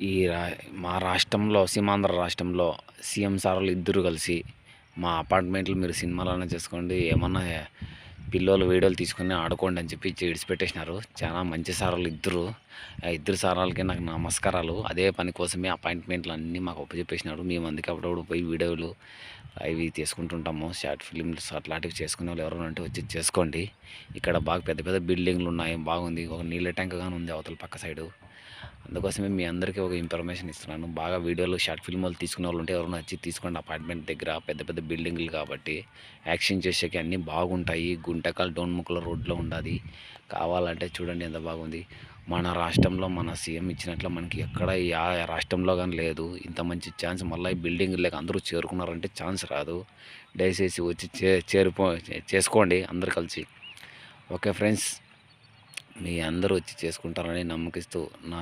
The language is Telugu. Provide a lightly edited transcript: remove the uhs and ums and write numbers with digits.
ఈ రా మా రాష్ట్రంలో సీమాంధ్ర రాష్ట్రంలో సీఎం సార్లు ఇద్దరు కలిసి మా అపార్ట్మెంట్లు మీరు సినిమాలన్నా చేసుకోండి, ఏమన్నా పిల్లోలు వీడియోలు తీసుకొని ఆడుకోండి అని చెప్పి విడిచిపెట్టేసినారు. చాలా మంచి సార్లు ఇద్దరు. ఆ ఇద్దరు సారాలకి నాకు నమస్కారాలు. అదే పని కోసమే అపాయింట్మెంట్లు అన్నీ మాకు ఒప్పచెప్పేసినారు. మేము అందుకే అప్పుడప్పుడు పోయి వీడియోలు అవి తీసుకుంటుంటాము. షార్ట్ ఫిలిమ్స్ అట్లాంటివి చేసుకునే వాళ్ళు ఎవరైనా ఉంటే వచ్చి చేసుకోండి. ఇక్కడ బాగా పెద్ద పెద్ద బిల్డింగ్లు ఉన్నాయి, బాగుంది. ఒక నీళ్ళ ట్యాంక్ గాని ఉంది అవతల పక్క సైడు. అందుకోసమే మీ అందరికీ ఒక ఇన్ఫర్మేషన్ ఇస్తున్నాను. బాగా వీడియోలు షార్ట్ ఫిల్మ్లు తీసుకునే వాళ్ళు ఉంటే ఎవరైనా వచ్చి తీసుకోండి. అపార్ట్మెంట్ దగ్గర పెద్ద పెద్ద బిల్డింగ్లు కాబట్టి యాక్షన్ చేసేకి అన్నీ బాగుంటాయి. గుంటకల్ డోన్ముక్కల రోడ్లో ఉండాది. కావాలంటే చూడండి ఎంత బాగుంది. మన రాష్ట్రంలో మన సీఎం ఇచ్చినట్లు మనకి ఎక్కడ రాష్ట్రంలో కానీ లేదు. ఇంత మంచి ఛాన్స్ మళ్ళీ ఈ బిల్డింగ్ లేక అందరూ చేరుకున్నారంటే ఛాన్స్ రాదు. దయచేసి వచ్చి చేసుకోండి అందరు కలిసి. ఓకే ఫ్రెండ్స్, మీ అందరూ వచ్చి చేసుకుంటారని నమ్మకిస్తూ నా